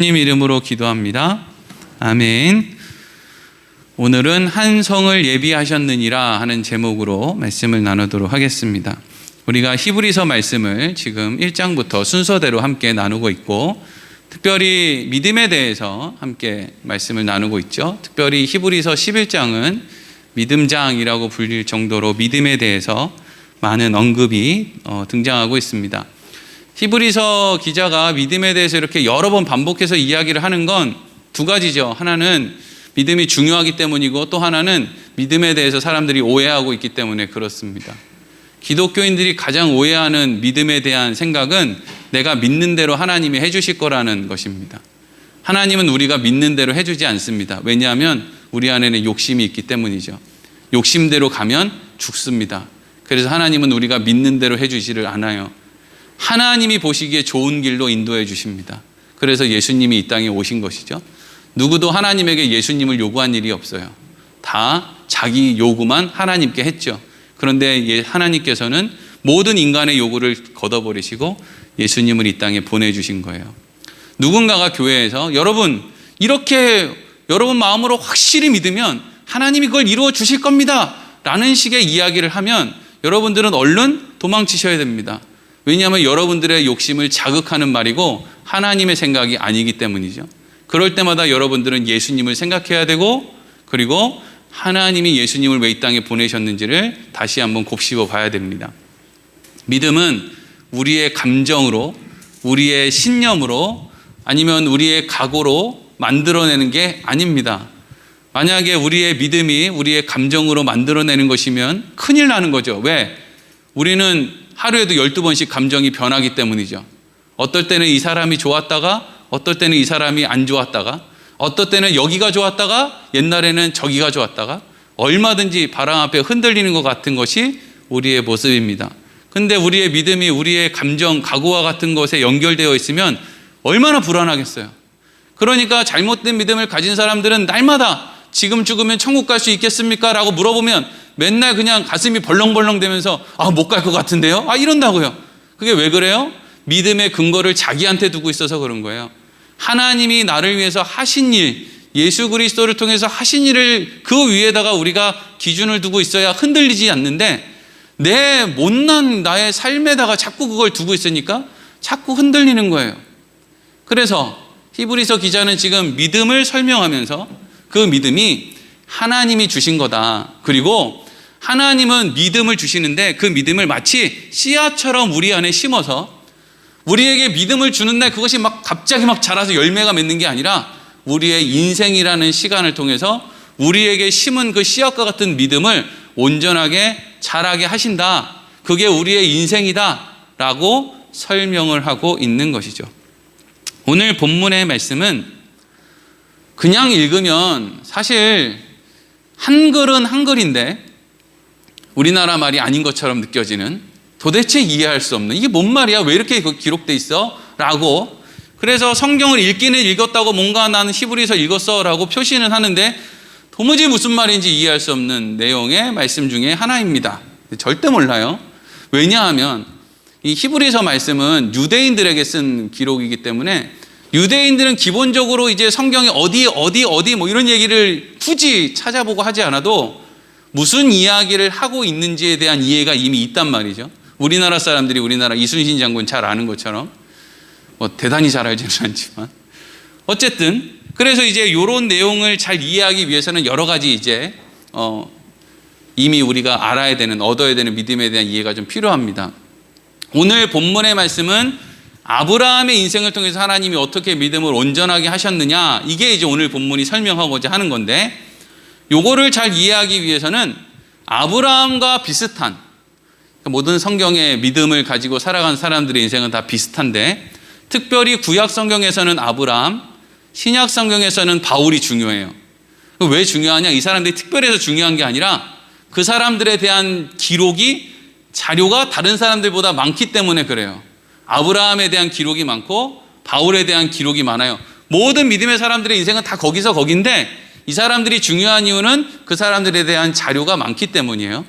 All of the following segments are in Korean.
님 이름으로 기도합니다. 아멘. 오늘은 한 성을 예비하셨느니라 하는 제목으로 말씀을 나누도록 하겠습니다. 우리가 히브리서 말씀을 지금 1장부터 순서대로 함께 나누고 있고, 특별히 믿음에 대해서 함께 말씀을 나누고 있죠. 특별히 히브리서 11장은 믿음장이라고 불릴 정도로 믿음에 대해서 많은 언급이 등장하고 있습니다. 히브리서 기자가 믿음에 대해서 이렇게 여러 번 반복해서 이야기를 하는 건 두 가지죠. 하나는 믿음이 중요하기 때문이고, 또 하나는 믿음에 대해서 사람들이 오해하고 있기 때문에 그렇습니다. 기독교인들이 가장 오해하는 믿음에 대한 생각은 내가 믿는 대로 하나님이 해주실 거라는 것입니다. 하나님은 우리가 믿는 대로 해주지 않습니다. 왜냐하면 우리 안에는 욕심이 있기 때문이죠. 욕심대로 가면 죽습니다. 그래서 하나님은 우리가 믿는 대로 해주지를 않아요. 하나님이 보시기에 좋은 길로 인도해 주십니다. 그래서 예수님이 이 땅에 오신 것이죠. 누구도 하나님에게 예수님을 요구한 일이 없어요. 다 자기 요구만 하나님께 했죠. 그런데 하나님께서는 모든 인간의 요구를 걷어버리시고 예수님을 이 땅에 보내주신 거예요. 누군가가 교회에서 여러분 마음으로 확실히 믿으면 하나님이 그걸 이루어 주실 겁니다 라는 식의 이야기를 하면 여러분들은 얼른 도망치셔야 됩니다. 왜냐하면 여러분들의 욕심을 자극하는 말이고 하나님의 생각이 아니기 때문이죠. 그럴 때마다 여러분들은 예수님을 생각해야 되고, 그리고 하나님이 예수님을 왜 이 땅에 보내셨는지를 다시 한번 곱씹어 봐야 됩니다. 믿음은 우리의 감정으로, 우리의 신념으로, 아니면 우리의 각오로 만들어내는 게 아닙니다. 만약에 우리의 믿음이 우리의 감정으로 만들어내는 것이면 큰일 나는 거죠. 왜? 우리는 하루에도 12번씩 감정이 변하기 때문이죠. 어떨 때는 이 사람이 좋았다가, 어떨 때는 이 사람이 안 좋았다가, 어떨 때는 여기가 좋았다가, 옛날에는 저기가 좋았다가, 얼마든지 바람 앞에 흔들리는 것 같은 것이 우리의 모습입니다. 근데 우리의 믿음이 우리의 감정, 각오와 같은 것에 연결되어 있으면 얼마나 불안하겠어요. 그러니까 잘못된 믿음을 가진 사람들은 날마다 지금 죽으면 천국 갈 수 있겠습니까? 라고 물어보면 맨날 그냥 가슴이 벌렁벌렁 되면서 못 갈 것 같은데요? 이런다고요. 그게 왜 그래요? 믿음의 근거를 자기한테 두고 있어서 그런 거예요. 하나님이 나를 위해서 하신 일, 예수 그리스도를 통해서 하신 일을 그 위에다가 우리가 기준을 두고 있어야 흔들리지 않는데, 내 못난 나의 삶에다가 자꾸 그걸 두고 있으니까 자꾸 흔들리는 거예요. 그래서 히브리서 기자는 지금 믿음을 설명하면서 그 믿음이 하나님이 주신 거다. 그리고 하나님은 믿음을 주시는데 그 믿음을 마치 씨앗처럼 우리 안에 심어서 우리에게 믿음을 주는 날 그것이 갑자기 자라서 열매가 맺는 게 아니라 우리의 인생이라는 시간을 통해서 우리에게 심은 그 씨앗과 같은 믿음을 온전하게 자라게 하신다. 그게 우리의 인생이다 라고 설명을 하고 있는 것이죠. 오늘 본문의 말씀은 그냥 읽으면 사실 한글은 한글인데 우리나라 말이 아닌 것처럼 느껴지는, 도대체 이해할 수 없는, 이게 뭔 말이야? 왜 이렇게 기록돼 있어? 라고, 그래서 성경을 읽기는 읽었다고 뭔가 나는 히브리서 읽었어 라고 표시는 하는데 도무지 무슨 말인지 이해할 수 없는 내용의 말씀 중에 하나입니다. 절대 몰라요. 왜냐하면 이 히브리서 말씀은 유대인들에게 쓴 기록이기 때문에 유대인들은 기본적으로 이제 성경에 어디 이런 얘기를 굳이 찾아보고 하지 않아도 무슨 이야기를 하고 있는지에 대한 이해가 이미 있단 말이죠. 우리나라 사람들이 우리나라 이순신 장군 잘 아는 것처럼, 대단히 잘 알지는 않지만 어쨌든, 그래서 이제 이런 내용을 잘 이해하기 위해서는 여러 가지 이제 이미 우리가 알아야 되는, 얻어야 되는 믿음에 대한 이해가 좀 필요합니다. 오늘 본문의 말씀은 아브라함의 인생을 통해서 하나님이 어떻게 믿음을 온전하게 하셨느냐, 이게 이제 오늘 본문이 설명하고자 하는 건데, 요거를 잘 이해하기 위해서는 아브라함과 비슷한, 모든 성경의 믿음을 가지고 살아간 사람들의 인생은 다 비슷한데, 특별히 구약 성경에서는 아브라함, 신약 성경에서는 바울이 중요해요. 왜 중요하냐? 이 사람들이 특별해서 중요한 게 아니라 그 사람들에 대한 기록이, 자료가 다른 사람들보다 많기 때문에 그래요. 아브라함에 대한 기록이 많고 바울에 대한 기록이 많아요. 모든 믿음의 사람들의 인생은 다 거긴데 이 사람들이 중요한 이유는 그 사람들에 대한 자료가 많기 때문이에요.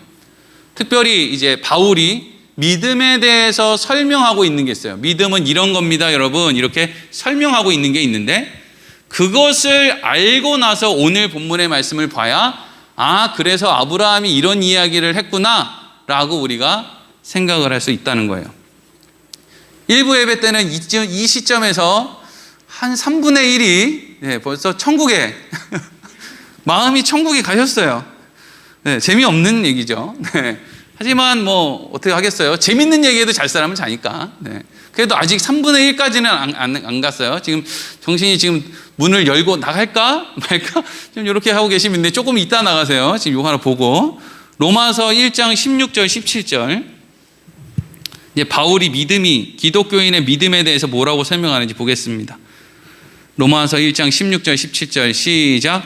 특별히 이제 바울이 믿음에 대해서 설명하고 있는 게 있어요. 믿음은 이런 겁니다, 여러분. 이렇게 설명하고 있는 게 있는데 그것을 알고 나서 오늘 본문의 말씀을 봐야 그래서 아브라함이 이런 이야기를 했구나 라고 우리가 생각을 할 수 있다는 거예요. 일부 예배 때는 이 시점에서 한 3분의 1이 벌써 천국에 마음이 천국에 가셨어요. 재미없는 얘기죠. 하지만 뭐 어떻게 하겠어요. 재밌는 얘기에도 잘 사람은 자니까. 그래도 아직 3분의 1까지는 안 갔어요. 지금 정신이 지금 문을 열고 나갈까 말까 지금 이렇게 하고 계시는데 조금 이따 나가세요. 지금 이거 하나 보고 로마서 1장 16절 17절 이제 바울이 기독교인의 믿음에 대해서 뭐라고 설명하는지 보겠습니다. 로마서 1장 16절 17절 시작.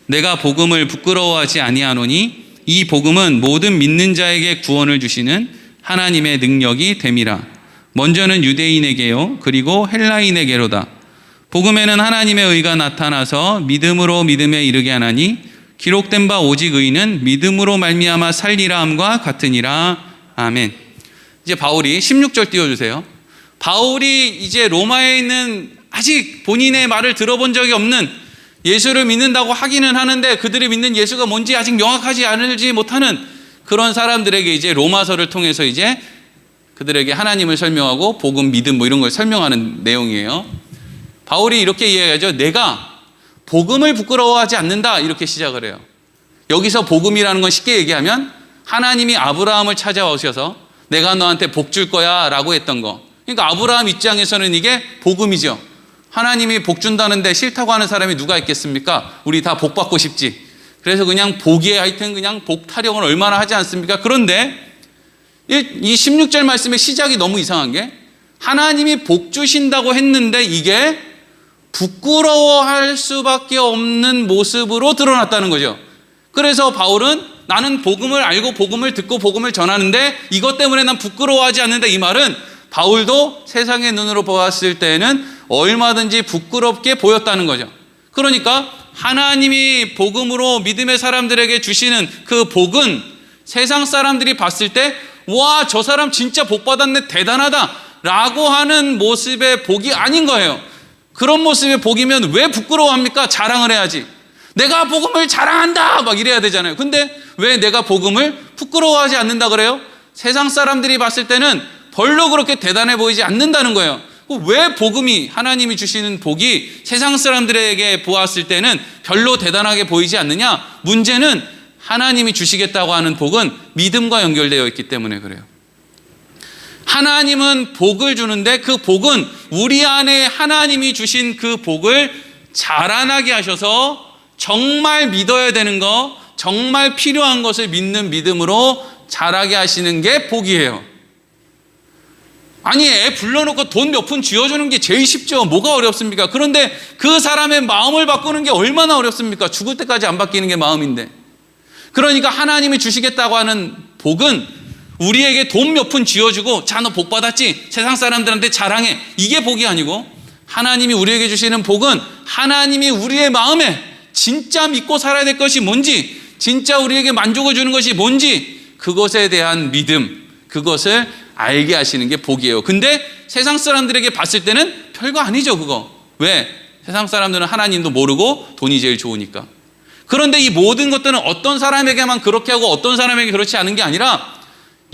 내가 복음을 부끄러워하지 아니하노니 이 복음은 모든 믿는 자에게 구원을 주시는 하나님의 능력이 됨이라. 먼저는 유대인에게요 그리고 헬라인에게로다. 복음에는 하나님의 의가 나타나서 믿음으로 믿음에 이르게 하나니 기록된 바 오직 의는 믿음으로 말미암아 살리라 함과 같으니라. 아멘. 이제 바울이 16절 띄워주세요. 바울이 이제 로마에 있는 아직 본인의 말을 들어본 적이 없는 예수를 믿는다고 하기는 하는데 그들이 믿는 예수가 뭔지 아직 명확하지 알지 못하는 그런 사람들에게 이제 로마서를 통해서 이제 그들에게 하나님을 설명하고 복음, 믿음 뭐 이런 걸 설명하는 내용이에요. 바울이 이렇게 이야기하죠. 내가 복음을 부끄러워하지 않는다 이렇게 시작을 해요. 여기서 복음이라는 건 쉽게 얘기하면 하나님이 아브라함을 찾아오셔서 내가 너한테 복 줄 거야 라고 했던 거. 그러니까 아브라함 입장에서는 이게 복음이죠. 하나님이 복 준다는데 싫다고 하는 사람이 누가 있겠습니까? 우리 다 복 받고 싶지. 그래서 그냥 복에 하여튼 그냥 복 타령을 얼마나 하지 않습니까? 그런데 이 16절 말씀의 시작이 너무 이상한 게 하나님이 복 주신다고 했는데 이게 부끄러워할 수밖에 없는 모습으로 드러났다는 거죠. 그래서 바울은 나는 복음을 알고 복음을 듣고 복음을 전하는데 이것 때문에 난 부끄러워하지 않는다. 이 말은 바울도 세상의 눈으로 보았을 때는 얼마든지 부끄럽게 보였다는 거죠. 그러니까 하나님이 복음으로 믿음의 사람들에게 주시는 그 복은 세상 사람들이 봤을 때 와, 저 사람 진짜 복 받았네, 대단하다 라고 하는 모습의 복이 아닌 거예요. 그런 모습의 복이면 왜 부끄러워합니까? 자랑을 해야지. 내가 복음을 자랑한다 막 이래야 되잖아요. 근데 왜 내가 복음을 부끄러워하지 않는다 그래요? 세상 사람들이 봤을 때는 별로 그렇게 대단해 보이지 않는다는 거예요. 왜 복음이 하나님이 주시는 복이 세상 사람들에게 보았을 때는 별로 대단하게 보이지 않느냐? 문제는 하나님이 주시겠다고 하는 복은 믿음과 연결되어 있기 때문에 그래요. 하나님은 복을 주는데 그 복은 우리 안에 하나님이 주신 그 복을 자라나게 하셔서 정말 믿어야 되는 거, 정말 필요한 것을 믿는 믿음으로 자라게 하시는 게 복이에요. 아니, 애 불러놓고 돈 몇 푼 쥐어주는 게 제일 쉽죠. 뭐가 어렵습니까? 그런데 그 사람의 마음을 바꾸는 게 얼마나 어렵습니까? 죽을 때까지 안 바뀌는 게 마음인데. 그러니까 하나님이 주시겠다고 하는 복은 우리에게 돈 몇 푼 쥐어주고 자, 너 복 받았지? 세상 사람들한테 자랑해. 이게 복이 아니고 하나님이 우리에게 주시는 복은 하나님이 우리의 마음에 진짜 믿고 살아야 될 것이 뭔지, 진짜 우리에게 만족을 주는 것이 뭔지 그것에 대한 믿음, 그것을 알게 하시는 게 복이에요. 근데 세상 사람들에게 봤을 때는 별거 아니죠, 그거. 왜? 세상 사람들은 하나님도 모르고 돈이 제일 좋으니까. 그런데 이 모든 것들은 어떤 사람에게만 그렇게 하고 어떤 사람에게 그렇지 않은 게 아니라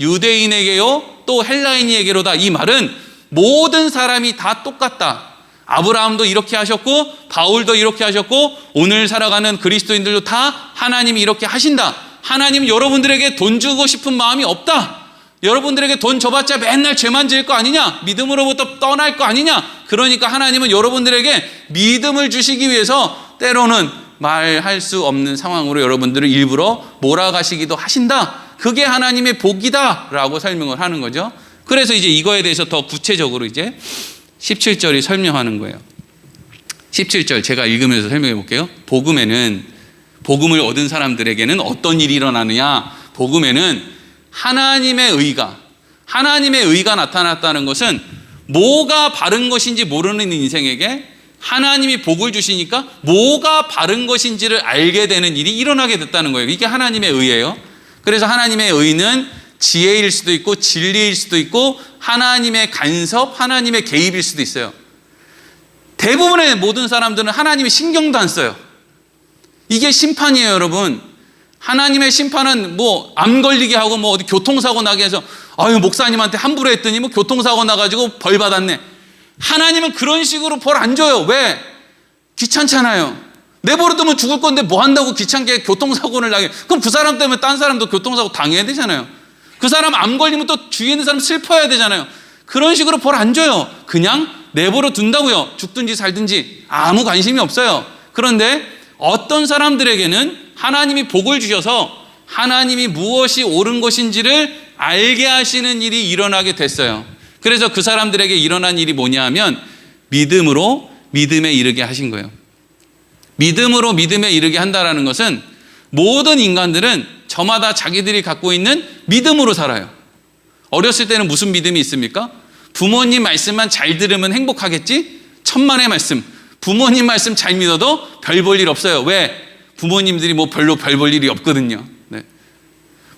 유대인에게요 또 헬라인에게로다. 이 말은 모든 사람이 다 똑같다. 아브라함도 이렇게 하셨고 바울도 이렇게 하셨고 오늘 살아가는 그리스도인들도 다 하나님이 이렇게 하신다. 하나님은 여러분들에게 돈 주고 싶은 마음이 없다. 여러분들에게 돈 줘봤자 맨날 죄만 지을 거 아니냐? 믿음으로부터 떠날 거 아니냐? 그러니까 하나님은 여러분들에게 믿음을 주시기 위해서 때로는 말할 수 없는 상황으로 여러분들을 일부러 몰아가시기도 하신다. 그게 하나님의 복이다 라고 설명을 하는 거죠. 그래서 이제 이거에 대해서 더 구체적으로 이제 17절이 설명하는 거예요. 17절 제가 읽으면서 설명해 볼게요. 복음에는, 복음을 얻은 사람들에게는 어떤 일이 일어나느냐? 복음에는 하나님의 의가 나타났다는 것은 뭐가 바른 것인지 모르는 인생에게 하나님이 복을 주시니까 뭐가 바른 것인지를 알게 되는 일이 일어나게 됐다는 거예요. 이게 하나님의 의예요. 그래서 하나님의 의는 지혜일 수도 있고 진리일 수도 있고 하나님의 간섭, 하나님의 개입일 수도 있어요. 대부분의 모든 사람들은 하나님의 신경도 안 써요. 이게 심판이에요, 여러분. 하나님의 심판은 뭐 암 걸리게 하고 뭐 어디 교통사고 나게 해서 아유 목사님한테 함부로 했더니 뭐 교통사고 나가지고 벌 받았네. 하나님은 그런 식으로 벌 안 줘요. 왜? 귀찮잖아요. 내버려두면 죽을 건데 뭐 한다고 귀찮게 교통사고를 나게. 그럼 그 사람 때문에 딴 사람도 교통사고 당해야 되잖아요. 그 사람 암 걸리면 또 주위에 있는 사람 슬퍼야 되잖아요. 그런 식으로 벌 안 줘요. 그냥 내버려 둔다고요. 죽든지 살든지 아무 관심이 없어요. 그런데 어떤 사람들에게는 하나님이 복을 주셔서 하나님이 무엇이 옳은 것인지를 알게 하시는 일이 일어나게 됐어요. 그래서 그 사람들에게 일어난 일이 뭐냐 하면 믿음으로 믿음에 이르게 하신 거예요. 믿음으로 믿음에 이르게 한다라는 것은 모든 인간들은 저마다 자기들이 갖고 있는 믿음으로 살아요. 어렸을 때는 무슨 믿음이 있습니까? 부모님 말씀만 잘 들으면 행복하겠지? 천만의 말씀. 부모님 말씀 잘 믿어도 별 볼 일 없어요. 왜? 부모님들이 뭐 별로 별 볼 일이 없거든요. 네.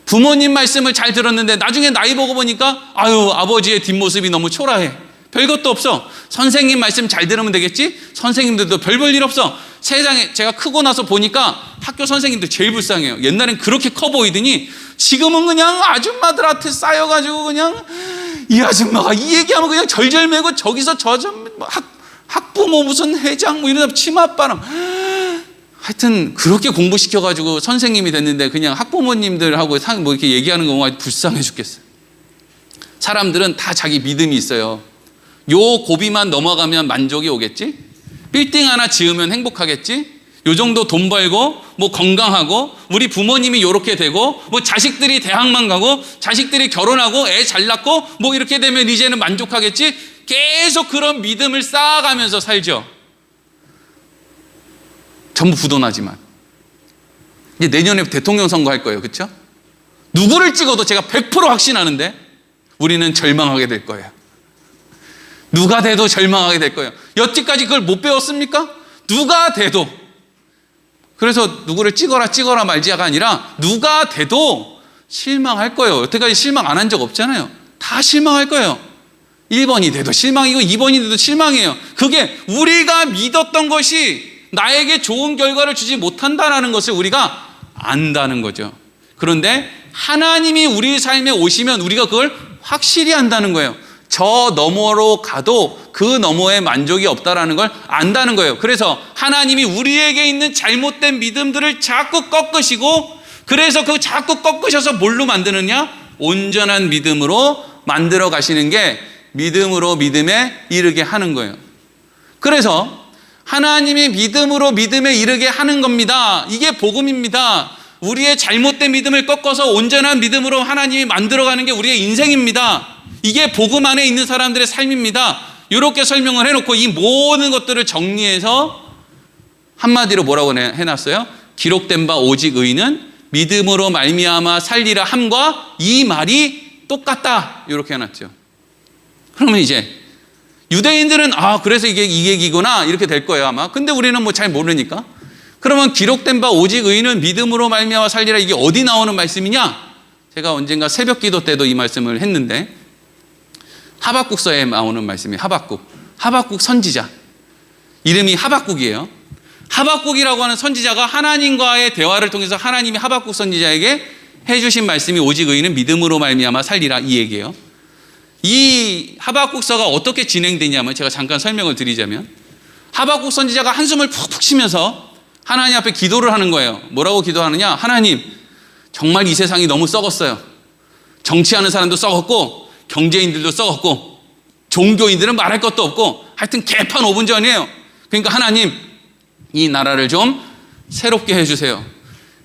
부모님 말씀을 잘 들었는데 나중에 나이 보고 보니까 아유 아버지의 뒷모습이 너무 초라해. 별것도 없어. 선생님 말씀 잘 들으면 되겠지? 선생님들도 별 볼 일 없어. 세상에 제가 크고 나서 보니까 학교 선생님들 제일 불쌍해요. 옛날엔 그렇게 커 보이더니 지금은 그냥 아줌마들한테 쌓여가지고 그냥 이 아줌마가 이 얘기하면 그냥 절절매고 저기서 학부모 무슨 회장 뭐 이러다 치맛바람. 하여튼 그렇게 공부시켜가지고 선생님이 됐는데 그냥 학부모님들하고 뭐 이렇게 얘기하는 거 보면 불쌍해 죽겠어요. 사람들은 다 자기 믿음이 있어요. 요 고비만 넘어가면 만족이 오겠지? 빌딩 하나 지으면 행복하겠지? 요 정도 돈 벌고 뭐 건강하고 우리 부모님이 요렇게 되고 뭐 자식들이 대학만 가고 자식들이 결혼하고 애 잘 낳고 뭐 이렇게 되면 이제는 만족하겠지? 계속 그런 믿음을 쌓아가면서 살죠. 전부 부도나지만 이제 내년에 대통령 선거할 거예요. 그렇죠? 누구를 찍어도 제가 100% 확신하는데 우리는 절망하게 될 거예요. 누가 돼도 절망하게 될 거예요. 여태까지 그걸 못 배웠습니까? 누가 돼도. 그래서 누구를 찍어라 말지가 아니라 누가 돼도 실망할 거예요. 여태까지 실망 안 한 적 없잖아요. 다 실망할 거예요. 1번이 돼도 실망이고 2번이 돼도 실망이에요. 그게 우리가 믿었던 것이 나에게 좋은 결과를 주지 못한다는 것을 우리가 안다는 거죠. 그런데 하나님이 우리 삶에 오시면 우리가 그걸 확실히 안다는 거예요. 저 너머로 가도 그 너머에 만족이 없다라는 걸 안다는 거예요. 그래서 하나님이 우리에게 있는 잘못된 믿음들을 자꾸 꺾으시고 그래서 그 자꾸 꺾으셔서 뭘로 만드느냐? 온전한 믿음으로 만들어 가시는 게 믿음으로 믿음에 이르게 하는 거예요. 그래서 하나님이 믿음으로 믿음에 이르게 하는 겁니다. 이게 복음입니다. 우리의 잘못된 믿음을 꺾어서 온전한 믿음으로 하나님이 만들어가는 게 우리의 인생입니다. 이게 복음 안에 있는 사람들의 삶입니다. 이렇게 설명을 해놓고 이 모든 것들을 정리해서 한마디로 뭐라고 해놨어요? 기록된 바 오직 의는 믿음으로 말미암아 살리라 함과 이 말이 똑같다. 이렇게 해놨죠. 그러면 이제 유대인들은 그래서 이게 이 얘기구나 이렇게 될 거예요 아마. 근데 우리는 뭐 잘 모르니까. 그러면 기록된 바 오직 의는 믿음으로 말미암아 살리라 이게 어디 나오는 말씀이냐? 제가 언젠가 새벽 기도 때도 이 말씀을 했는데 하박국서에 나오는 말씀이에요. 하박국 선지자. 이름이 하박국이에요. 하박국이라고 하는 선지자가 하나님과의 대화를 통해서 하나님이 하박국 선지자에게 해주신 말씀이 오직 의는 믿음으로 말미암아 살리라 이 얘기예요. 이 하박국서가 어떻게 진행되냐면 제가 잠깐 설명을 드리자면 하박국 선지자가 한숨을 푹푹 쉬면서 하나님 앞에 기도를 하는 거예요. 뭐라고 기도하느냐? 하나님 정말 이 세상이 너무 썩었어요. 정치하는 사람도 썩었고 경제인들도 썩었고 종교인들은 말할 것도 없고 하여튼 개판 5분 전이에요. 그러니까 하나님 이 나라를 좀 새롭게 해주세요.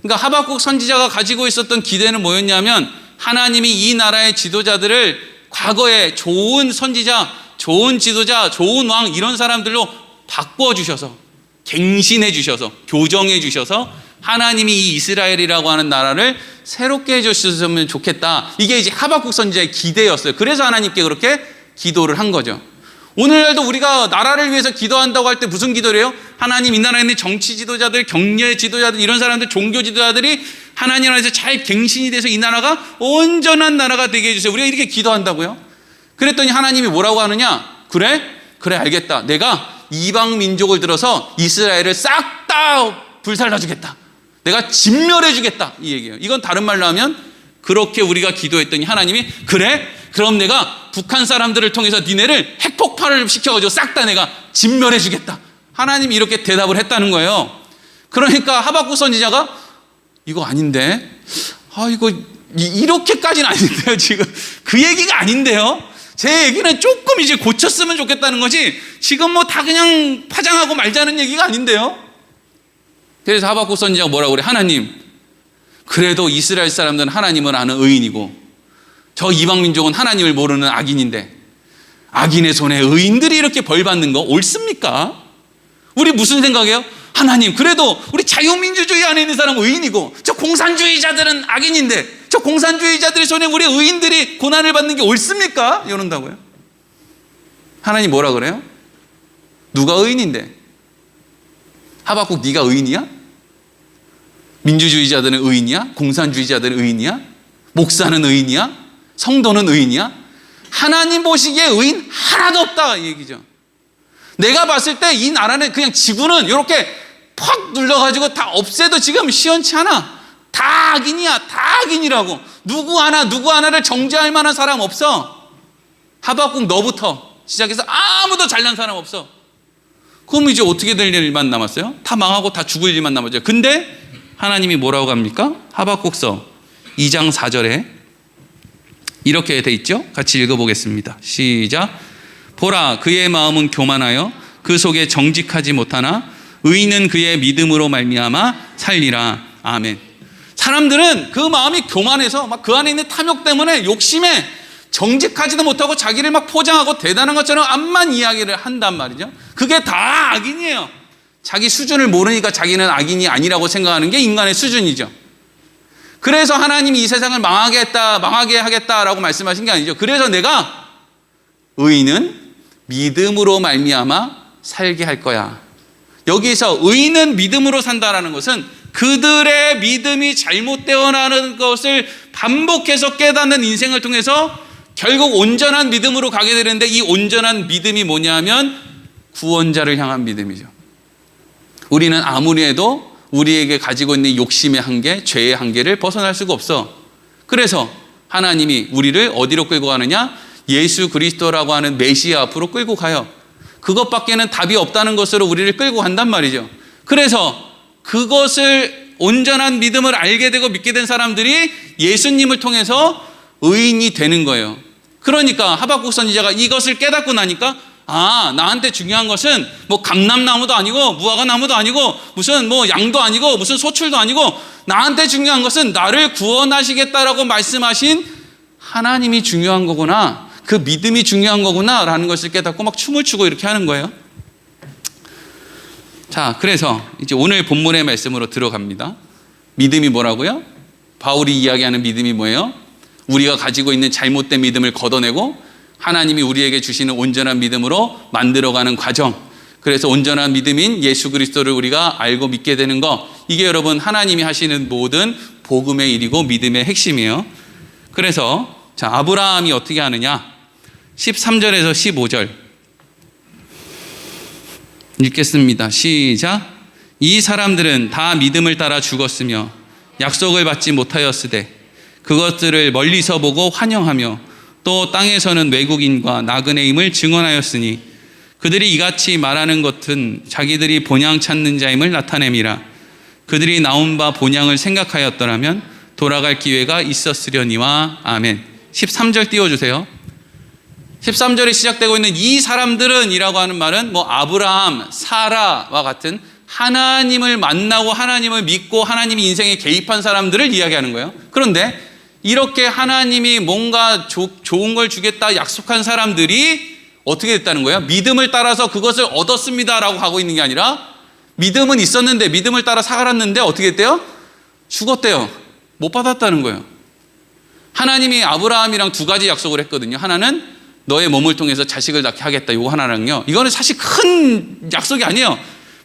그러니까 하박국 선지자가 가지고 있었던 기대는 뭐였냐면 하나님이 이 나라의 지도자들을 과거에 좋은 선지자, 좋은 지도자, 좋은 왕 이런 사람들로 바꿔주셔서 갱신해 주셔서 교정해 주셔서 하나님이 이 이스라엘이라고 하는 나라를 새롭게 해주셨으면 좋겠다. 이게 이제 하박국 선지자의 기대였어요. 그래서 하나님께 그렇게 기도를 한 거죠. 오늘날도 우리가 나라를 위해서 기도한다고 할 때 무슨 기도를 해요? 하나님 이 나라에 있는 정치 지도자들, 경제 지도자들 이런 사람들, 종교 지도자들이 하나님 나라에서 잘 갱신이 돼서 이 나라가 온전한 나라가 되게 해주세요. 우리가 이렇게 기도한다고요. 그랬더니 하나님이 뭐라고 하느냐? 그래 알겠다. 내가 이방 민족을 들어서 이스라엘을 싹 다 불살라 주겠다. 내가 진멸해 주겠다. 이 얘기예요. 이건 다른 말로 하면 그렇게 우리가 기도했더니 하나님이 그래? 그럼 내가 북한 사람들을 통해서 니네를 핵폭발을 시켜가지고 싹 다 내가 진멸해 주겠다. 하나님이 이렇게 대답을 했다는 거예요. 그러니까 하박국 선지자가 이거 아닌데? 이거 이렇게까지는 아닌데요. 지금 그 얘기가 아닌데요. 제 얘기는 조금 이제 고쳤으면 좋겠다는 거지 지금 뭐 다 그냥 파장하고 말자는 얘기가 아닌데요. 그래서 하박국 선지자가 뭐라고 그래? 하나님, 그래도 이스라엘 사람들은 하나님을 아는 의인이고 저 이방 민족은 하나님을 모르는 악인인데 악인의 손에 의인들이 이렇게 벌 받는 거 옳습니까? 우리 무슨 생각이에요? 하나님, 그래도 우리 자유민주주의 안에 있는 사람은 의인이고 저 공산주의자들은 악인인데 저 공산주의자들의 손에 우리 의인들이 고난을 받는 게 옳습니까? 이런다고요. 하나님 뭐라 그래요? 누가 의인인데? 하박국 네가 의인이야? 민주주의자들은 의인이야? 공산주의자들은 의인이야? 목사는 의인이야? 성도는 의인이야? 하나님 보시기에 의인 하나도 없다 이 얘기죠. 내가 봤을 때 이 나라는 그냥 지구는 이렇게 퍽 눌러가지고 다 없애도 지금 시원치 않아. 다 악인이야. 다 악인이라고. 누구 하나를 정죄할 만한 사람 없어. 하박국 너부터 시작해서 아무도 잘난 사람 없어. 그럼 이제 어떻게 될 일만 남았어요? 다 망하고 다 죽을 일만 남았죠. 근데 하나님이 뭐라고 합니까? 하박국서 2장 4절에 이렇게 돼 있죠. 같이 읽어보겠습니다. 시작. 보라, 그의 마음은 교만하여 그 속에 정직하지 못하나 의인은 그의 믿음으로 말미암아 살리라. 아멘. 사람들은 그 마음이 교만해서 막 그 안에 있는 탐욕 때문에 욕심에 정직하지도 못하고 자기를 막 포장하고 대단한 것처럼 암만 이야기를 한단 말이죠. 그게 다 악인이에요. 자기 수준을 모르니까 자기는 악인이 아니라고 생각하는 게 인간의 수준이죠. 그래서 하나님이 이 세상을 망하게 하겠다라고 말씀하신 게 아니죠. 그래서 내가 의인은 믿음으로 말미암아 살게 할 거야. 여기서 의인은 믿음으로 산다라는 것은 그들의 믿음이 잘못되어나는 것을 반복해서 깨닫는 인생을 통해서 결국 온전한 믿음으로 가게 되는데 이 온전한 믿음이 뭐냐면 구원자를 향한 믿음이죠. 우리는 아무리 해도 우리에게 가지고 있는 욕심의 한계, 죄의 한계를 벗어날 수가 없어. 그래서 하나님이 우리를 어디로 끌고 가느냐? 예수 그리스도라고 하는 메시아 앞으로 끌고 가요. 그것밖에는 답이 없다는 것으로 우리를 끌고 간단 말이죠. 그래서 그것을 온전한 믿음을 알게 되고 믿게 된 사람들이 예수님을 통해서 의인이 되는 거예요. 그러니까 하박국 선지자가 이것을 깨닫고 나니까 나한테 중요한 것은 뭐 감람나무도 아니고 무화과나무도 아니고 무슨 뭐 양도 아니고 무슨 소출도 아니고 나한테 중요한 것은 나를 구원하시겠다라고 말씀하신 하나님이 중요한 거구나. 그 믿음이 중요한 거구나 라는 것을 깨닫고 막 춤을 추고 이렇게 하는 거예요. 자, 그래서 이제 오늘 본문의 말씀으로 들어갑니다. 믿음이 뭐라고요? 바울이 이야기하는 믿음이 뭐예요? 우리가 가지고 있는 잘못된 믿음을 걷어내고 하나님이 우리에게 주시는 온전한 믿음으로 만들어가는 과정. 그래서 온전한 믿음인 예수 그리스도를 우리가 알고 믿게 되는 거, 이게 여러분 하나님이 하시는 모든 복음의 일이고 믿음의 핵심이에요. 그래서 자, 아브라함이 어떻게 하느냐? 13절에서 15절 읽겠습니다. 시작. 이 사람들은 다 믿음을 따라 죽었으며 약속을 받지 못하였으되 그것들을 멀리서 보고 환영하며 또 땅에서는 외국인과 나그네임을 증언하였으니 그들이 이같이 말하는 것은 자기들이 본향 찾는 자임을 나타냄이라. 그들이 나온 바 본향을 생각하였더라면 돌아갈 기회가 있었으려니와. 아멘. 13절 띄워주세요. 13절에 시작되고 있는 이 사람들은 이라고 하는 말은 뭐 아브라함, 사라와 같은 하나님을 만나고 하나님을 믿고 하나님이 인생에 개입한 사람들을 이야기하는 거예요. 그런데 이렇게 하나님이 뭔가 좋은 걸 주겠다 약속한 사람들이 어떻게 됐다는 거예요? 믿음을 따라서 그것을 얻었습니다라고 하고 있는 게 아니라 믿음은 있었는데 믿음을 따라 살았는데 어떻게 됐대요? 죽었대요. 못 받았다는 거예요. 하나님이 아브라함이랑 두 가지 약속을 했거든요. 하나는 너의 몸을 통해서 자식을 낳게 하겠다. 이거 하나랑요. 이거는 사실 큰 약속이 아니에요.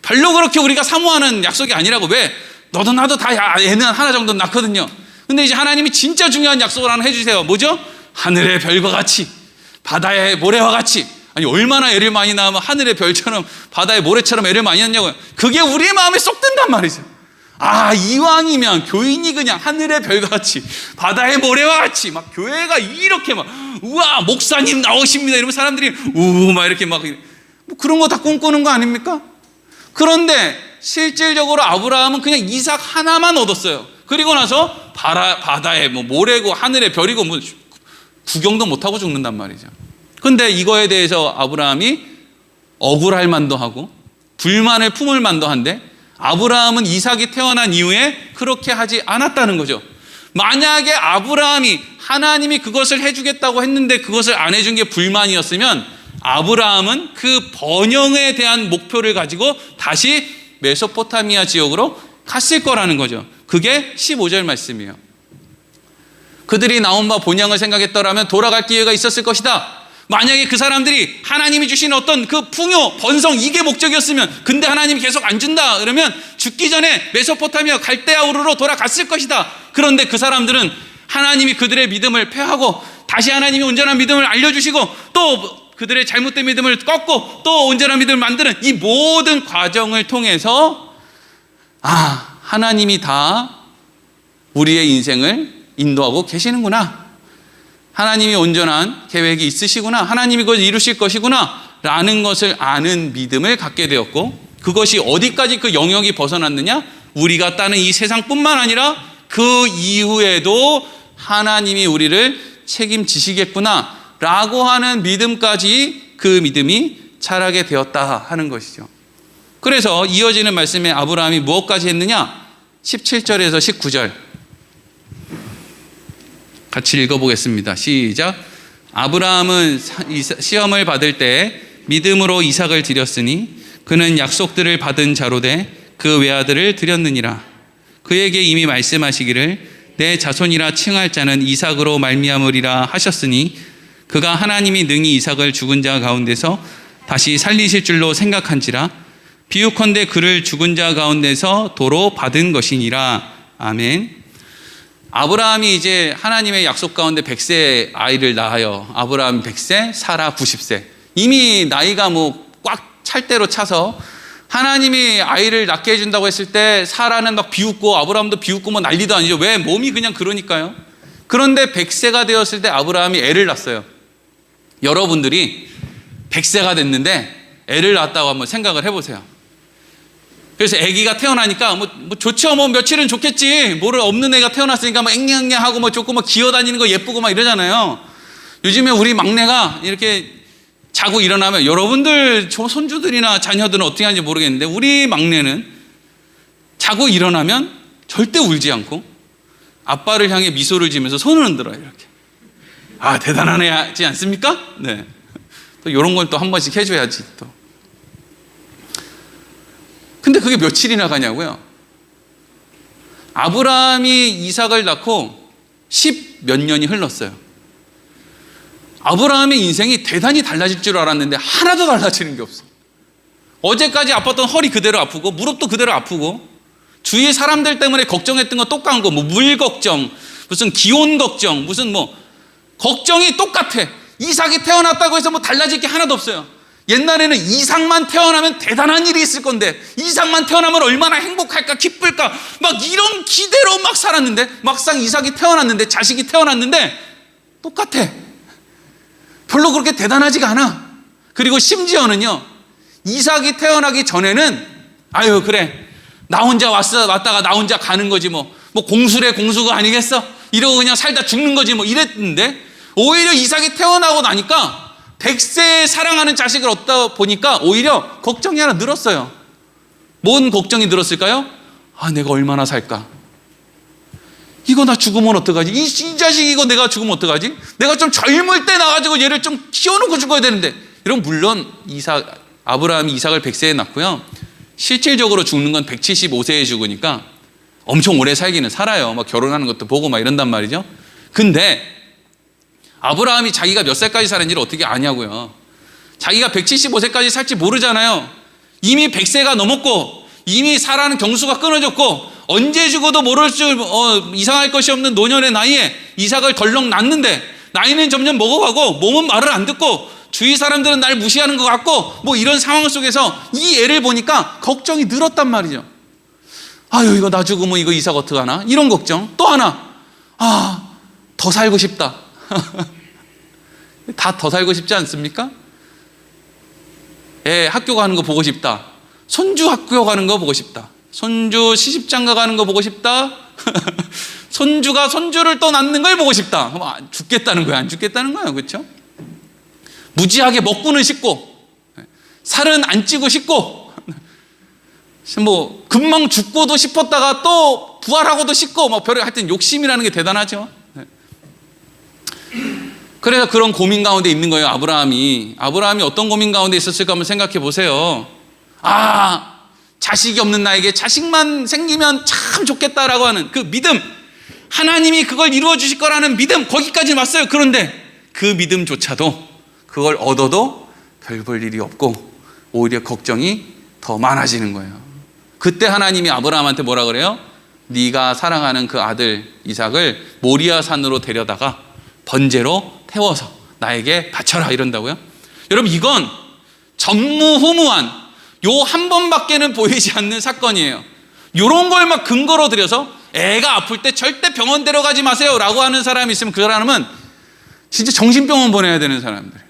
별로 그렇게 우리가 사모하는 약속이 아니라고. 왜? 너도 나도 다 애는 하나 정도 낳거든요. 근데 이제 하나님이 진짜 중요한 약속을 하나 해주세요. 뭐죠? 하늘의 별과 같이, 바다의 모래와 같이. 아니, 얼마나 애를 많이 낳으면 하늘의 별처럼 바다의 모래처럼 애를 많이 낳냐고요. 그게 우리의 마음에 쏙 든단 말이죠. 아, 이왕이면 교인이 그냥 하늘의 별과 같이, 바다의 모래와 같이, 막 교회가 이렇게 막, 우와, 목사님 나오십니다. 이러면 사람들이, 막 이렇게 막, 뭐 그런 거 다 꿈꾸는 거 아닙니까? 그런데 실질적으로 아브라함은 그냥 이삭 하나만 얻었어요. 그리고 나서 바다에 뭐 모래고 하늘의 별이고 뭐 구경도 못하고 죽는단 말이죠. 근데 이거에 대해서 아브라함이 억울할 만도 하고 불만을 품을 만도 한데 아브라함은 이삭이 태어난 이후에 그렇게 하지 않았다는 거죠. 만약에 아브라함이 하나님이 그것을 해주겠다고 했는데 그것을 안 해준 게 불만이었으면 아브라함은 그 번영에 대한 목표를 가지고 다시 메소포타미아 지역으로 갔을 거라는 거죠. 그게 15절 말씀이에요. 그들이 나온 바 본향을 생각했더라면 돌아갈 기회가 있었을 것이다. 만약에 그 사람들이 하나님이 주신 어떤 그 풍요, 번성 이게 목적이었으면 근데 하나님이 계속 안 준다 그러면 죽기 전에 메소포타미아 갈대아 우르로 돌아갔을 것이다. 그런데 그 사람들은 하나님이 그들의 믿음을 폐하고 다시 하나님이 온전한 믿음을 알려주시고 또 그들의 잘못된 믿음을 꺾고 또 온전한 믿음을 만드는 이 모든 과정을 통해서 하나님이 다 우리의 인생을 인도하고 계시는구나. 하나님이 온전한 계획이 있으시구나. 하나님이 그걸 이루실 것이구나 라는 것을 아는 믿음을 갖게 되었고 그것이 어디까지 그 영역이 벗어났느냐? 우리가 따는 이 세상뿐만 아니라 그 이후에도 하나님이 우리를 책임지시겠구나 라고 하는 믿음까지 그 믿음이 자라게 되었다 하는 것이죠. 그래서 이어지는 말씀에 아브라함이 무엇까지 했느냐? 17절에서 19절 같이 읽어보겠습니다. 시작. 아브라함은 시험을 받을 때 믿음으로 이삭을 드렸으니 그는 약속들을 받은 자로 돼 그 외아들을 드렸느니라. 그에게 이미 말씀하시기를 내 자손이라 칭할 자는 이삭으로 말미암으리라 하셨으니 그가 하나님이 능히 이삭을 죽은 자 가운데서 다시 살리실 줄로 생각한지라. 비유컨대 그를 죽은 자 가운데서 도로 받은 것이니라. 아멘. 아브라함이 이제 하나님의 약속 가운데 100세 아이를 낳아요. 아브라함 100세, 사라 90세. 이미 나이가 뭐 꽉 찰 대로 차서 하나님이 아이를 낳게 해준다고 했을 때 사라는 막 비웃고 아브라함도 비웃고 뭐 난리도 아니죠. 왜? 몸이 그냥 그러니까요. 그런데 100세가 되었을 때 아브라함이 애를 낳았어요. 여러분들이 100세가 됐는데 애를 낳았다고 한번 생각을 해보세요. 그래서 아기가 태어나니까 뭐 좋죠. 뭐 며칠은 좋겠지. 뭐를 없는 애가 태어났으니까 막 앵냥앵냥하고 뭐 좋고 막 기어다니는 거 예쁘고 막 이러잖아요. 요즘에 우리 막내가 이렇게 자고 일어나면 여러분들 저 손주들이나 자녀들은 어떻게 하는지 모르겠는데 우리 막내는 자고 일어나면 절대 울지 않고 아빠를 향해 미소를 지면서 손을 흔들어요. 이렇게. 대단하지 않습니까? 네. 또 이런 걸 또 한 번씩 해줘야지 또. 근데 그게 며칠이나 가냐고요? 아브라함이 이삭을 낳고 10몇 년이 흘렀어요. 아브라함의 인생이 대단히 달라질 줄 알았는데 하나도 달라지는 게 없어. 어제까지 아팠던 허리 그대로 아프고 무릎도 그대로 아프고 주위 사람들 때문에 걱정했던 거 똑같은 거, 뭐 물 걱정, 무슨 기온 걱정, 무슨 뭐 걱정이 똑같아. 이삭이 태어났다고 해서 뭐 달라질 게 하나도 없어요. 옛날에는 이삭만 태어나면 대단한 일이 있을 건데 이삭만 태어나면 얼마나 행복할까 기쁠까 막 이런 기대로 막 살았는데 막상 이삭이 태어났는데 자식이 태어났는데 똑같아. 별로 그렇게 대단하지가 않아. 그리고 심지어는요 이삭이 태어나기 전에는 그래 나 혼자 왔다가 나 혼자 가는 거지 뭐 공수래 공수가 아니겠어? 이러고 그냥 살다 죽는 거지 뭐 이랬는데 오히려 이삭이 태어나고 나니까 100세에 사랑하는 자식을 얻다 보니까 오히려 걱정이 하나 늘었어요. 뭔 걱정이 늘었을까요? 내가 얼마나 살까? 이거 나 죽으면 어떡하지? 이 자식 이거 내가 죽으면 어떡하지? 내가 좀 젊을 때 나가지고 얘를 좀 키워놓고 죽어야 되는데. 이런 물론 아브라함이 이삭을 100세에 낳고요. 실질적으로 죽는 건 175세에 죽으니까 엄청 오래 살기는 살아요. 막 결혼하는 것도 보고 막 이런단 말이죠. 근데 아브라함이 자기가 몇 살까지 살았는지를 어떻게 아냐고요. 자기가 175세까지 살지 모르잖아요. 이미 100세가 넘었고 이미 사라는 경수가 끊어졌고 언제 죽어도 모를 줄 이상할 것이 없는 노년의 나이에 이삭을 덜렁 낳는데 나이는 점점 먹어가고 몸은 말을 안 듣고 주위 사람들은 날 무시하는 것 같고 뭐 이런 상황 속에서 이 애를 보니까 걱정이 늘었단 말이죠. 아유, 이거 나 죽으면 이거 이삭 어떡하나, 이런 걱정. 또 하나, 더 살고 싶다. 다 더 살고 싶지 않습니까? 애 학교 가는 거 보고 싶다. 손주 학교 가는 거 보고 싶다. 손주 시집장가 가는 거 보고 싶다. 손주가 손주를 또 낳는 걸 보고 싶다. 죽겠다는 거야, 안 죽겠다는 거야, 그렇죠? 무지하게 먹고는 싶고 살은 안 찌고 싶고 뭐 금방 죽고도 싶었다가 또 부활하고도 싶고 뭐 별의 하여튼 욕심이라는 게 대단하죠. 그래서 그런 고민 가운데 있는 거예요. 아브라함이 어떤 고민 가운데 있었을까 한번 생각해 보세요. 자식이 없는 나에게 자식만 생기면 참 좋겠다라고 하는 그 믿음, 하나님이 그걸 이루어 주실 거라는 믿음, 거기까지 왔어요. 그런데 그 믿음조차도 그걸 얻어도 별 볼 일이 없고 오히려 걱정이 더 많아지는 거예요. 그때 하나님이 아브라함한테 뭐라 그래요? 네가 사랑하는 그 아들 이삭을 모리아 산으로 데려다가 번제로 태워서 나에게 바쳐라, 이런다고요? 여러분, 이건 전무후무한 요 한 번밖에는 보이지 않는 사건이에요. 요런 걸 막 근거로 들여서 애가 아플 때 절대 병원 데려가지 마세요 라고 하는 사람이 있으면 그 사람은 진짜 정신병원 보내야 되는 사람들.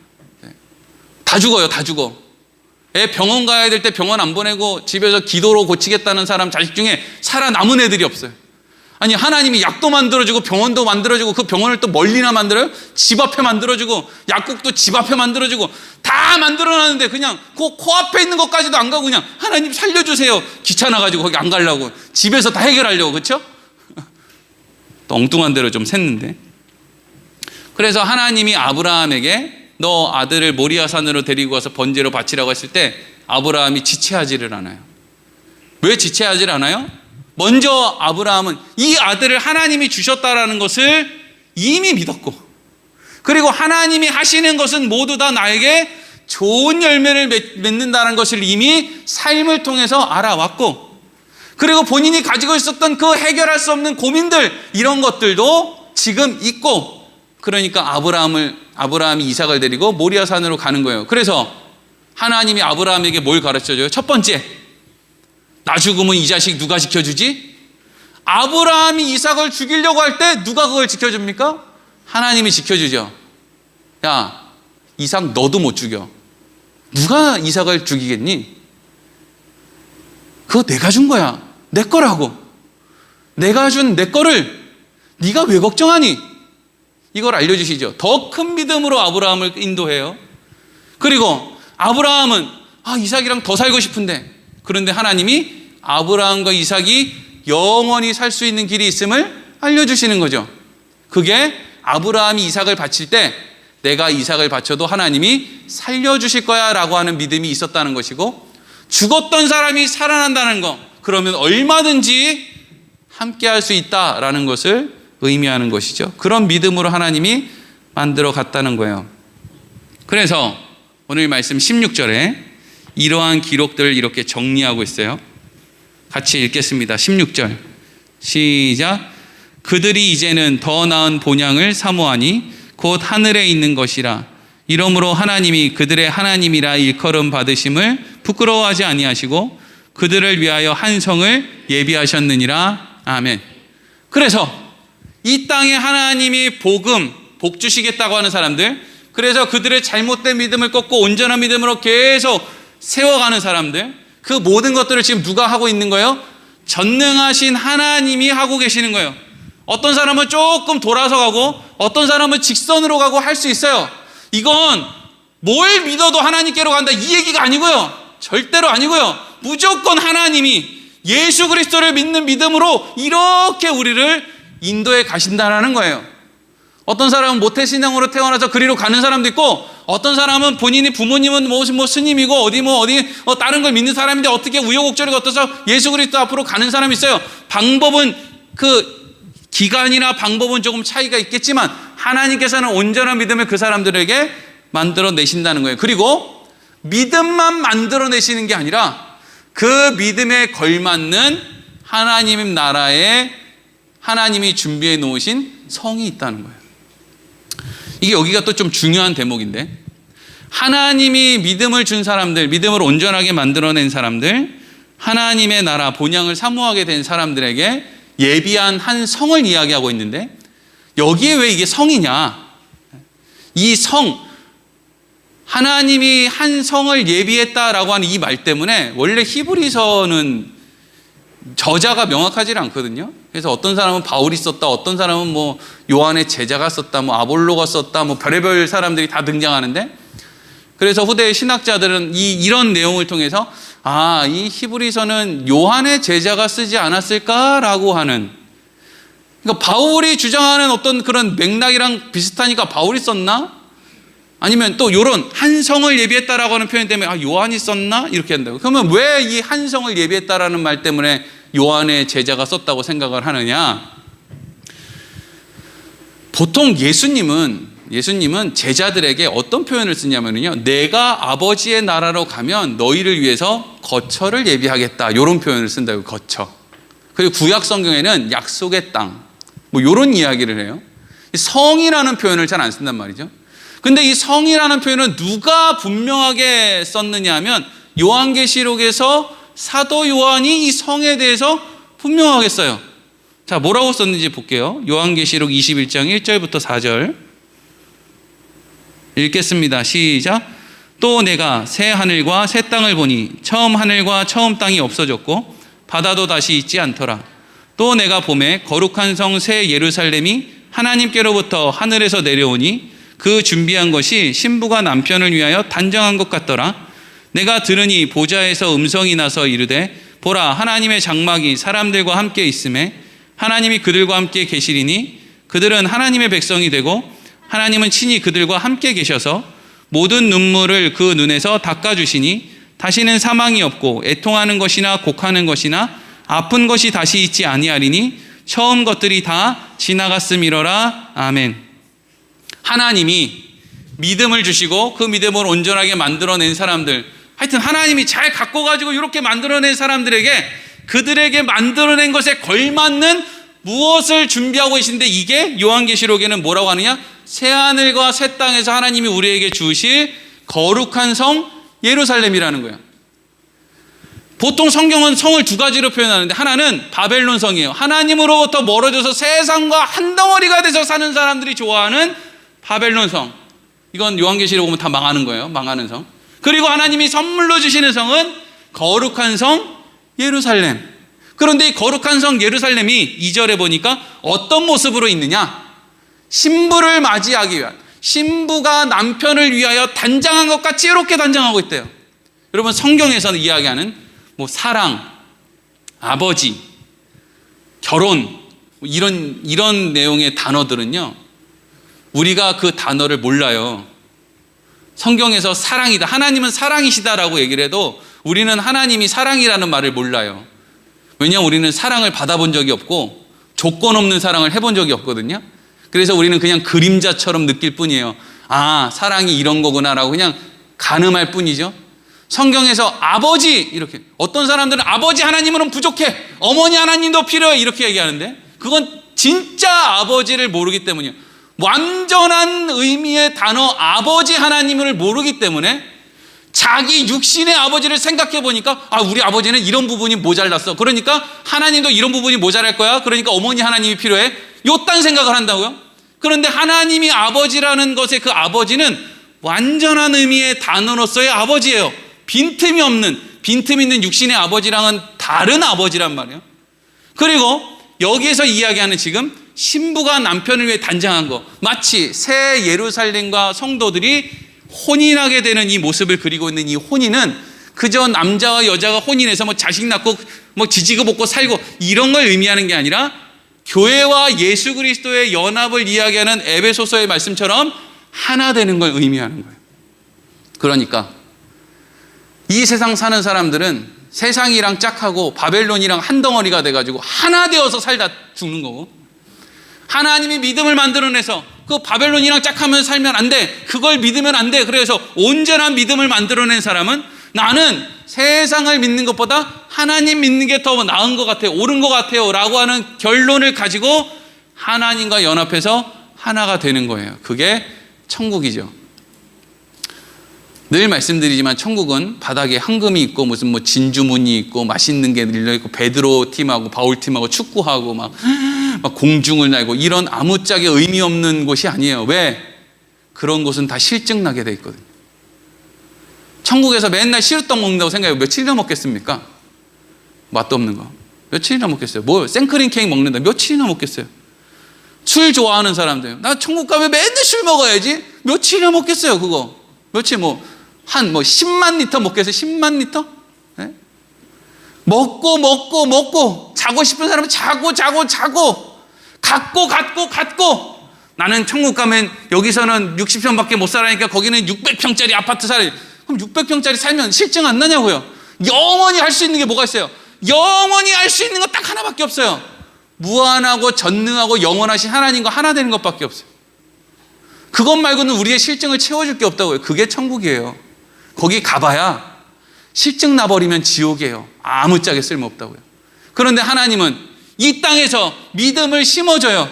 다 죽어요, 다 죽어. 애 병원 가야 될 때 병원 안 보내고 집에서 기도로 고치겠다는 사람 자식 중에 살아남은 애들이 없어요. 아니, 하나님이 약도 만들어주고 병원도 만들어주고 그 병원을 또 멀리나 만들어요? 집 앞에 만들어주고 약국도 집 앞에 만들어주고 다 만들어놨는데 그냥 그 코앞에 있는 것까지도 안 가고 그냥 하나님 살려주세요, 귀찮아가지고 거기 안 가려고 집에서 다 해결하려고, 그렇죠? 또 엉뚱한 대로 좀 샜는데. 그래서 하나님이 아브라함에게 너 아들을 모리아 산으로 데리고 와서 번제로 바치라고 했을 때 아브라함이 지체하지를 않아요. 왜 지체하지를 않아요? 먼저 아브라함은 이 아들을 하나님이 주셨다라는 것을 이미 믿었고, 그리고 하나님이 하시는 것은 모두 다 나에게 좋은 열매를 맺는다는 것을 이미 삶을 통해서 알아왔고, 그리고 본인이 가지고 있었던 그 해결할 수 없는 고민들, 이런 것들도 지금 있고, 그러니까 아브라함이 이삭을 데리고 모리아 산으로 가는 거예요. 그래서 하나님이 아브라함에게 뭘 가르쳐줘요? 첫 번째, 나 죽으면 이 자식 누가 지켜주지? 아브라함이 이삭을 죽이려고 할 때 누가 그걸 지켜줍니까? 하나님이 지켜주죠. 야, 이삭 너도 못 죽여. 누가 이삭을 죽이겠니? 그거 내가 준 거야. 내 거라고. 내가 준 내 거를 네가 왜 걱정하니? 이걸 알려주시죠. 더 큰 믿음으로 아브라함을 인도해요. 그리고 아브라함은 이삭이랑 더 살고 싶은데, 그런데 하나님이 아브라함과 이삭이 영원히 살 수 있는 길이 있음을 알려주시는 거죠. 그게 아브라함이 이삭을 바칠 때 내가 이삭을 바쳐도 하나님이 살려주실 거야 라고 하는 믿음이 있었다는 것이고, 죽었던 사람이 살아난다는 거, 그러면 얼마든지 함께 할 수 있다라는 것을 의미하는 것이죠. 그런 믿음으로 하나님이 만들어 갔다는 거예요. 그래서 오늘 말씀 16절에 이러한 기록들을 이렇게 정리하고 있어요. 같이 읽겠습니다. 16절 시작. 그들이 이제는 더 나은 본향을 사모하니 곧 하늘에 있는 것이라. 이러므로 하나님이 그들의 하나님이라 일컬음 받으심을 부끄러워하지 아니하시고 그들을 위하여 한 성을 예비하셨느니라. 아멘. 그래서 이 땅에 하나님이 복 주시겠다고 하는 사람들, 그래서 그들의 잘못된 믿음을 꺾고 온전한 믿음으로 계속 세워가는 사람들, 그 모든 것들을 지금 누가 하고 있는 거예요? 전능하신 하나님이 하고 계시는 거예요. 어떤 사람은 조금 돌아서 가고 어떤 사람은 직선으로 가고 할 수 있어요. 이건 뭘 믿어도 하나님께로 간다 이 얘기가 아니고요. 절대로 아니고요. 무조건 하나님이 예수 그리스도를 믿는 믿음으로 이렇게 우리를 인도에 가신다라는 거예요. 어떤 사람은 모태신앙으로 태어나서 그리로 가는 사람도 있고, 어떤 사람은 본인이 부모님은 뭐 스님이고 어디 다른 걸 믿는 사람인데 어떻게 우여곡절이 걷어서 예수 그리스도 앞으로 가는 사람이 있어요. 방법은 기간이나 방법은 조금 차이가 있겠지만 하나님께서는 온전한 믿음을 그 사람들에게 만들어내신다는 거예요. 그리고 믿음만 만들어내시는 게 아니라 그 믿음에 걸맞는 하나님 나라에 하나님이 준비해 놓으신 성이 있다는 거예요. 이게 여기가 또 좀 중요한 대목인데, 하나님이 믿음을 준 사람들, 믿음을 온전하게 만들어낸 사람들, 하나님의 나라 본향을 사모하게 된 사람들에게 예비한 한 성을 이야기하고 있는데, 여기에 왜 이게 성이냐? 이 성, 하나님이 한 성을 예비했다라고 하는 이 말 때문에 원래 히브리서는 저자가 명확하지 않거든요. 그래서 어떤 사람은 바울이 썼다, 어떤 사람은 뭐 요한의 제자가 썼다, 뭐 아볼로가 썼다, 뭐 별의별 사람들이 다 등장하는데, 그래서 후대 신학자들은 이런 내용을 통해서 이 히브리서는 요한의 제자가 쓰지 않았을까라고 하는, 그러니까 바울이 주장하는 어떤 그런 맥락이랑 비슷하니까 바울이 썼나? 아니면 또 이런 한 성을 예비했다라고 하는 표현 때문에 요한이 썼나? 이렇게 한다고. 그러면 왜 이 한 성을 예비했다라는 말 때문에 요한의 제자가 썼다고 생각을 하느냐? 보통 예수님은 제자들에게 어떤 표현을 쓰냐면요, 내가 아버지의 나라로 가면 너희를 위해서 거처를 예비하겠다, 이런 표현을 쓴다고. 거처. 그리고 구약 성경에는 약속의 땅, 뭐 이런 이야기를 해요. 성이라는 표현을 잘 안 쓴단 말이죠. 근데 이 성이라는 표현은 누가 분명하게 썼느냐 하면 요한계시록에서 사도 요한이 이 성에 대해서 분명하게 써요. 자, 뭐라고 썼는지 볼게요. 요한계시록 21장 1절부터 4절 읽겠습니다. 시작. 또 내가 새 하늘과 새 땅을 보니 처음 하늘과 처음 땅이 없어졌고 바다도 다시 있지 않더라. 또 내가 보매 거룩한 성 새 예루살렘이 하나님께로부터 하늘에서 내려오니 그 준비한 것이 신부가 남편을 위하여 단정한 것 같더라. 내가 들으니 보좌에서 음성이 나서 이르되 보라, 하나님의 장막이 사람들과 함께 있음에 하나님이 그들과 함께 계시리니 그들은 하나님의 백성이 되고 하나님은 친히 그들과 함께 계셔서 모든 눈물을 그 눈에서 닦아주시니 다시는 사망이 없고 애통하는 것이나 곡하는 것이나 아픈 것이 다시 있지 아니하리니 처음 것들이 다 지나갔음이로라. 아멘. 하나님이 믿음을 주시고 그 믿음을 온전하게 만들어낸 사람들, 하여튼 하나님이 잘 갖고 가지고 이렇게 만들어낸 사람들에게 그들에게 만들어낸 것에 걸맞는 무엇을 준비하고 계신데, 이게 요한계시록에는 뭐라고 하느냐? 새하늘과 새 땅에서 하나님이 우리에게 주실 거룩한 성 예루살렘이라는 거예요. 보통 성경은 성을 두 가지로 표현하는데, 하나는 바벨론 성이에요. 하나님으로부터 멀어져서 세상과 한 덩어리가 돼서 사는 사람들이 좋아하는 바벨론 성. 이건 요한계시록 보면 다 망하는 거예요. 망하는 성. 그리고 하나님이 선물로 주시는 성은 거룩한 성 예루살렘. 그런데 이 거룩한 성 예루살렘이 2절에 보니까 어떤 모습으로 있느냐? 신부를 맞이하기 위한, 신부가 남편을 위하여 단장한 것 같이 이렇게 단장하고 있대요. 여러분, 성경에서는 이야기하는 뭐 사랑, 아버지, 결혼, 이런 내용의 단어들은요, 우리가 그 단어를 몰라요. 성경에서 사랑이다, 하나님은 사랑이시다라고 얘기를 해도 우리는 하나님이 사랑이라는 말을 몰라요. 왜냐하면 우리는 사랑을 받아본 적이 없고 조건 없는 사랑을 해본 적이 없거든요. 그래서 우리는 그냥 그림자처럼 느낄 뿐이에요. 사랑이 이런 거구나라고 그냥 가늠할 뿐이죠. 성경에서 아버지, 이렇게, 어떤 사람들은 아버지 하나님은 부족해, 어머니 하나님도 필요해, 이렇게 얘기하는데 그건 진짜 아버지를 모르기 때문이에요. 완전한 의미의 단어 아버지 하나님을 모르기 때문에 자기 육신의 아버지를 생각해 보니까 우리 아버지는 이런 부분이 모자랐어, 그러니까 하나님도 이런 부분이 모자랄 거야, 그러니까 어머니 하나님이 필요해, 요딴 생각을 한다고요. 그런데 하나님이 아버지라는 것의 그 아버지는 완전한 의미의 단어로서의 아버지예요. 빈틈이 없는, 빈틈 있는 육신의 아버지랑은 다른 아버지란 말이에요. 그리고 여기에서 이야기하는 지금 신부가 남편을 위해 단장한 거, 마치 새 예루살렘과 성도들이 혼인하게 되는 이 모습을 그리고 있는 이 혼인은 그저 남자와 여자가 혼인해서 뭐 자식 낳고 뭐 지지고 볶고 살고 이런 걸 의미하는 게 아니라 교회와 예수 그리스도의 연합을 이야기하는 에베소서의 말씀처럼 하나 되는 걸 의미하는 거예요. 그러니까 이 세상 사는 사람들은 세상이랑 짝하고 바벨론이랑 한 덩어리가 돼가지고 하나 되어서 살다 죽는 거고, 하나님이 믿음을 만들어내서 그 바벨론이랑 짝하면 살면 안 돼, 그걸 믿으면 안 돼, 그래서 온전한 믿음을 만들어낸 사람은 나는 세상을 믿는 것보다 하나님 믿는 게 더 나은 것 같아요. 옳은 것 같아요. 라고 하는 결론을 가지고 하나님과 연합해서 하나가 되는 거예요. 그게 천국이죠. 늘 말씀드리지만 천국은 바닥에 황금이 있고 무슨 뭐 진주문이 있고 맛있는 게 늘려 있고 베드로 팀하고 바울 팀하고 축구하고 막 공중을 날고 이런 아무짝에 의미 없는 곳이 아니에요. 왜? 그런 곳은 다 실증나게 돼 있거든요. 천국에서 맨날 시루떡 먹는다고 생각해요. 며칠이나 먹겠습니까? 맛도 없는 거. 며칠이나 먹겠어요? 뭐 생크림 케이크 먹는다. 며칠이나 먹겠어요? 술 좋아하는 사람들. 나 천국 가면 맨날 술 먹어야지. 며칠이나 먹겠어요, 그거. 며칠 한 10만 리터 먹겠어요? 10만 리터? 네? 먹고 자고 싶은 사람은 자고 갖고 나는 천국 가면 여기서는 60평밖에 못 살아니까 거기는 600평짜리 아파트 살아야 돼. 그럼 600평짜리 살면 실증 안 나냐고요. 영원히 할 수 있는 게 뭐가 있어요? 영원히 할 수 있는 거 딱 하나밖에 없어요. 무한하고 전능하고 영원하신 하나님과 하나 되는 것밖에 없어요. 그것 말고는 우리의 실증을 채워줄 게 없다고요. 그게 천국이에요. 거기 가봐야 실증 나버리면 지옥이에요. 아무짝에 쓸모없다고요. 그런데 하나님은 이 땅에서 믿음을 심어줘요.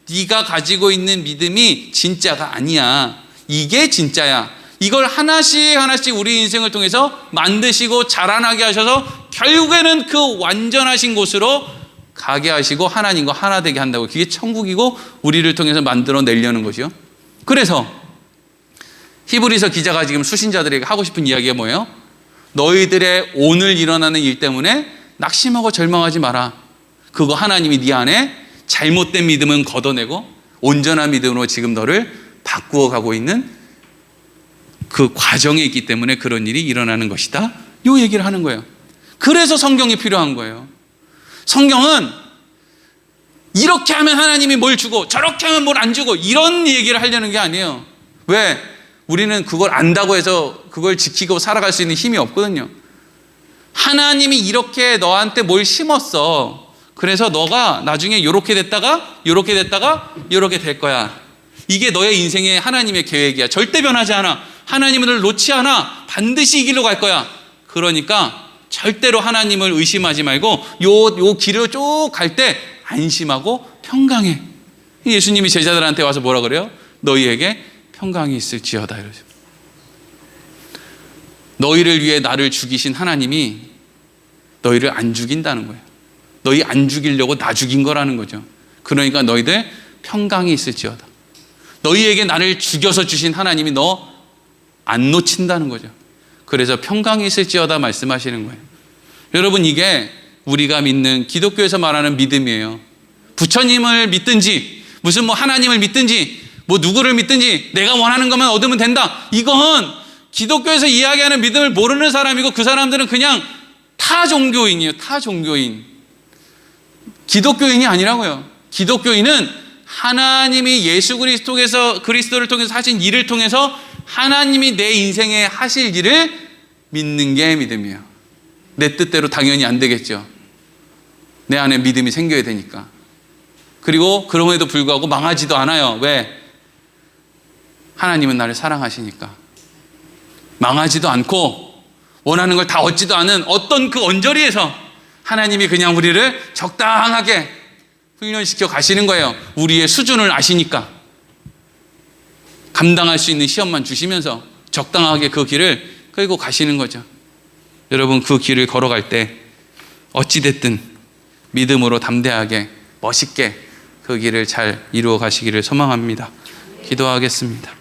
네가 가지고 있는 믿음이 진짜가 아니야. 이게 진짜야. 이걸 하나씩 우리 인생을 통해서 만드시고 자라나게 하셔서 결국에는 그 완전하신 곳으로 가게 하시고 하나님과 하나 되게 한다고. 그게 천국이고 우리를 통해서 만들어내려는 것이요. 그래서 히브리서 기자가 지금 수신자들에게 하고 싶은 이야기가 뭐예요? 너희들의 오늘 일어나는 일 때문에 낙심하고 절망하지 마라. 그거 하나님이 네 안에 잘못된 믿음은 걷어내고 온전한 믿음으로 지금 너를 바꾸어 가고 있는 그 과정에 있기 때문에 그런 일이 일어나는 것이다. 이 얘기를 하는 거예요. 그래서 성경이 필요한 거예요. 성경은 이렇게 하면 하나님이 뭘 주고 저렇게 하면 뭘 안 주고 이런 얘기를 하려는 게 아니에요. 왜? 우리는 그걸 안다고 해서 그걸 지키고 살아갈 수 있는 힘이 없거든요. 하나님이 이렇게 너한테 뭘 심었어. 그래서 너가 나중에 이렇게 됐다가 이렇게 될 거야. 이게 너의 인생의 하나님의 계획이야. 절대 변하지 않아. 하나님은 널 놓지 않아. 반드시 이 길로 갈 거야. 그러니까 절대로 하나님을 의심하지 말고 요 길을 쭉 갈 때 안심하고 평강해. 예수님이 제자들한테 와서 뭐라 그래요? 너희에게 평강이 있을지어다 이러죠. 너희를 위해 나를 죽이신 하나님이 너희를 안 죽인다는 거예요. 너희 안 죽이려고 나 죽인 거라는 거죠. 그러니까 너희들 평강이 있을지어다. 너희에게 나를 죽여서 주신 하나님이 너 안 놓친다는 거죠. 그래서 평강이 있을지어다 말씀하시는 거예요. 여러분, 이게 우리가 믿는 기독교에서 말하는 믿음이에요. 부처님을 믿든지 무슨 하나님을 믿든지 누구를 믿든지 내가 원하는 것만 얻으면 된다. 이건 기독교에서 이야기하는 믿음을 모르는 사람이고 그 사람들은 그냥 타종교인이에요. 타종교인. 기독교인이 아니라고요. 기독교인은 하나님이 예수 그리스도를 통해서 하신 일을 통해서 하나님이 내 인생에 하실 일을 믿는 게 믿음이에요. 내 뜻대로 당연히 안 되겠죠. 내 안에 믿음이 생겨야 되니까. 그리고 그럼에도 불구하고 망하지도 않아요. 왜? 하나님은 나를 사랑하시니까. 망하지도 않고 원하는 걸 다 얻지도 않은 어떤 그 언저리에서 하나님이 그냥 우리를 적당하게 훈련시켜 가시는 거예요. 우리의 수준을 아시니까. 감당할 수 있는 시험만 주시면서 적당하게 그 길을 끌고 가시는 거죠. 여러분, 그 길을 걸어갈 때 어찌됐든 믿음으로 담대하게 멋있게 그 길을 잘 이루어 가시기를 소망합니다. 기도하겠습니다.